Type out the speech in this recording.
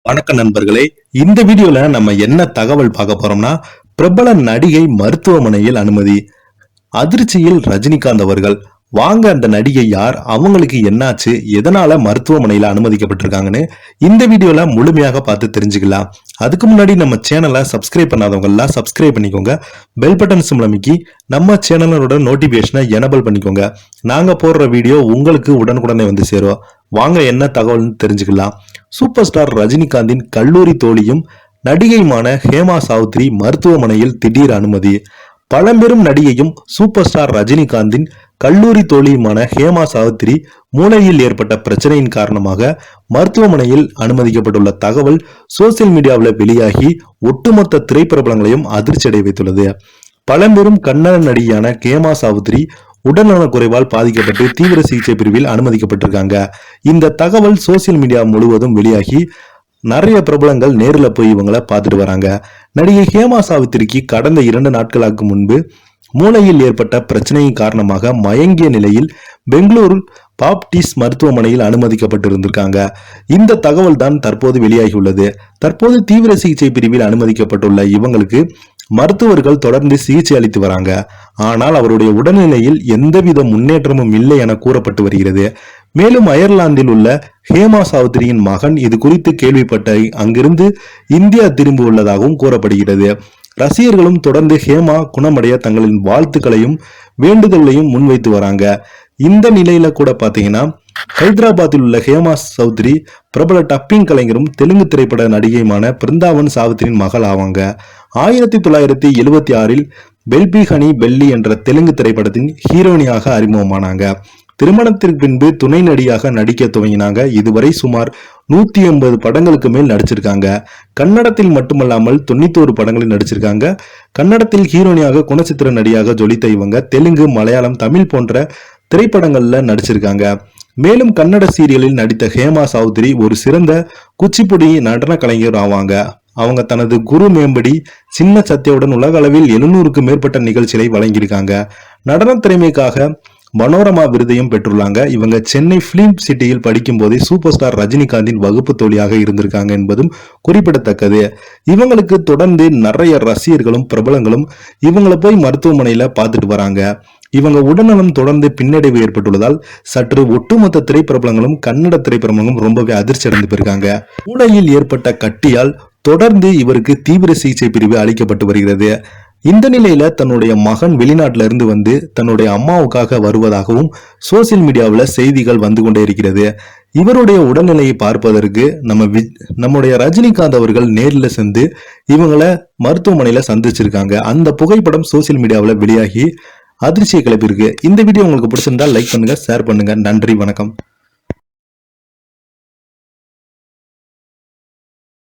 வணக்கம் நண்பர்களே, இந்த வீடியோல நம்ம என்ன தகவல் பார்க்க போறோம்னா, பிரபல நடிகை மருத்துவமனையில் அனுமதி. அதிர்ச்சியில் ரஜினிகாந்த் அவர்கள். வாங்க அந்த நடிகை யார், அவங்களுக்கு என்னாச்சு, எதனால மருத்துவமனையில அனுமதிக்கப்பட்டிருக்காங்கன்னு இந்த வீடியோல முழுமையாக பார்த்து தெரிஞ்சுக்கலாம். அதுக்கு முன்னாடி நம்ம சேனலை சப்ஸ்கிரைப் பண்ணாதவங்க எல்லாம் சப்ஸ்கிரைப் பண்ணிக்கோங்க. பெல் பட்டன் சிம்பல் அமைக்கி நம்ம சேனலோட நோட்டிபிகேஷனை எனபிள் பண்ணிக்கோங்க. நாங்க போடுற வீடியோ உங்களுக்கு உடனுக்குடனே வந்து சேரும். வாங்க என்ன தகவல்னு தெரிஞ்சுக்கலாம். சூப்பர் ஸ்டார் ரஜினிகாந்தின் கல்லூரி தோழியும் நடிகையுமான ஹேமா சாவுத்ரி மருத்துவமனையில் திடீர் அனுமதி. பழம்பெரும் நடிகையும் சூப்பர் ஸ்டார் ரஜினிகாந்தின் கல்லூரி தோழியுமான ஹேமா சாவுத்ரி மூளையில் ஏற்பட்ட பிரச்சனையின் காரணமாக மருத்துவமனையில் அனுமதிக்கப்பட்டுள்ள தகவல் சோசியல் மீடியாவில் வெளியாகி ஒட்டுமொத்த திரைப்பிரபலங்களையும் அதிர்ச்சி அடைய வைத்துள்ளது. பழம்பெரும் கன்னட நடிகையான ஹேமா சாவுத்ரி உடல்நலக் குறைவால் பாதிக்கப்பட்டு தீவிர சிகிச்சை பிரிவில் அனுமதிக்கப்பட்டிருக்காங்க. இந்த தகவல் சோசியல் மீடியா முழுவதும் வெளியாகி நிறைய பிரபலங்கள் நேரில் போய் இவங்களை பார்த்துட்டு வராங்க. நடிகை ஹேமா சாவித்திரிக்கு கடந்த 2 நாட்களுக்கு முன்பு மூளையில் ஏற்பட்ட பிரச்சனையின் காரணமாக மயங்கிய நிலையில் பெங்களூரு பாப்டிஸ் மருத்துவமனையில் அனுமதிக்கப்பட்டிருந்திருக்காங்க. இந்த தகவல் தான் தற்போது வெளியாகியுள்ளது. தற்போது தீவிர சிகிச்சை பிரிவில் அனுமதிக்கப்பட்டுள்ள இவங்களுக்கு மருத்துவர்கள் தொடர்ந்து சிகிச்சை அளித்து வராங்க. ஆனால் அவருடைய உடல்நிலையில் எந்தவித முன்னேற்றமும் இல்லை என கூறப்பட்டு வருகிறது. மேலும் அயர்லாந்தில் உள்ள ஹேமா சாவுத்ரியின் மகன் இது குறித்து கேள்விப்பட்ட அங்கிருந்து இந்தியா திரும்பி உள்ளதாகவும் கூறப்படுகிறது. ரசிகர்களும் தொடர்ந்து ஹேமா குணமடைய தங்களின் வாழ்த்துக்களையும் வேண்டுதல்களையும் முன்வைத்து வராங்க. இந்த நிலையில கூட பாத்தீங்கன்னா ஹைதராபாத்தில் உள்ள ஹேமா சௌத்ரி பிரபல டப்பிங் கலைஞரும் தெலுங்கு திரைப்பட நடிகையுமான பிருந்தாவன் சாவித்திரியின் மகள் ஆவாங்க. 1976 பெல்பி ஹனி பெல்லி என்ற தெலுங்கு திரைப்படத்தின் ஹீரோயினியாக அறிமுகமானாங்க. திருமணத்திற்கு பின்பு துணை நடிகையாக நடிக்க துவங்கினாங்க. இதுவரை சுமார் 180 படங்களுக்கு மேல் நடிச்சிருக்காங்க. கன்னடத்தில் மட்டுமல்லாமல் 91 படங்களில் நடிச்சிருக்காங்க. கன்னடத்தில் ஹீரோயினியாக குணச்சித்திர நடிகையாக ஜொலித்த இவங்க தெலுங்கு, மலையாளம், தமிழ் போன்ற திரைப்படங்கள்ல நடிச்சிருக்காங்க. மேலும் கன்னட சீரியலில் நடித்த ஹேமா சாவுத்ரி ஒரு சிறந்த குச்சிப்புடி நடன கலைஞர் ஆவாங்க. அவங்க தனது குரு மேம்படி சின்ன சத்தியவுடன் உலக அளவில் 700க்கும் மேற்பட்ட நிகழ்ச்சிகளை வழங்கியிருக்காங்க. நடன திறமைக்காக மனோரமா விருதையும் பெற்றுள்ளாங்க. இவங்க சென்னை பிலிம் சிட்டியில் படிக்கும் போதே சூப்பர் ஸ்டார் ரஜினிகாந்தின் வகுப்பு தோழியாக இருந்திருக்காங்க என்பதும் குறிப்பிடத்தக்கது. இவங்களுக்கு தொடர்ந்து நிறைய ரசிகர்களும் பிரபலங்களும் இவங்களை போய் மருத்துவமனையில பார்த்துட்டு வராங்க. இவங்க உடல்நலம் தொடர்ந்து பின்னடைவு ஏற்பட்டுள்ளதால் சற்று ஒட்டுமொத்த திரைப்பிரபலங்களும் கன்னட திரைப்பிரபலங்களும் ரொம்பவே அதிர்ச்சி அடைந்து போயிருக்காங்க. மூளையில் ஏற்பட்ட கட்டியால் தொடர்ந்து இவருக்கு தீவிர சிகிச்சை பிரிவு அளிக்கப்பட்டு வருகிறது. இந்த நிலையில தன்னுடைய மகன் வெளிநாட்டில இருந்து வந்து தன்னுடைய அம்மாவுக்காக வருவதாகவும் சோசியல் மீடியாவில் செய்திகள் வந்து கொண்டே இருக்கிறது. இவருடைய உடல்நிலையை பார்ப்பதற்கு நம்முடைய ரஜினிகாந்த் அவர்கள் நேரில் சென்று இவங்களை மருத்துவமனையில சந்திச்சிருக்காங்க. அந்த புகைப்படம் சோசியல் மீடியாவில் வெளியாகி அதிர்ச்சியை கிளப்பியிருக்கு. இந்த வீடியோ உங்களுக்கு பிடிச்சிருந்தா லைக் பண்ணுங்க, ஷேர் பண்ணுங்க. நன்றி, வணக்கம்.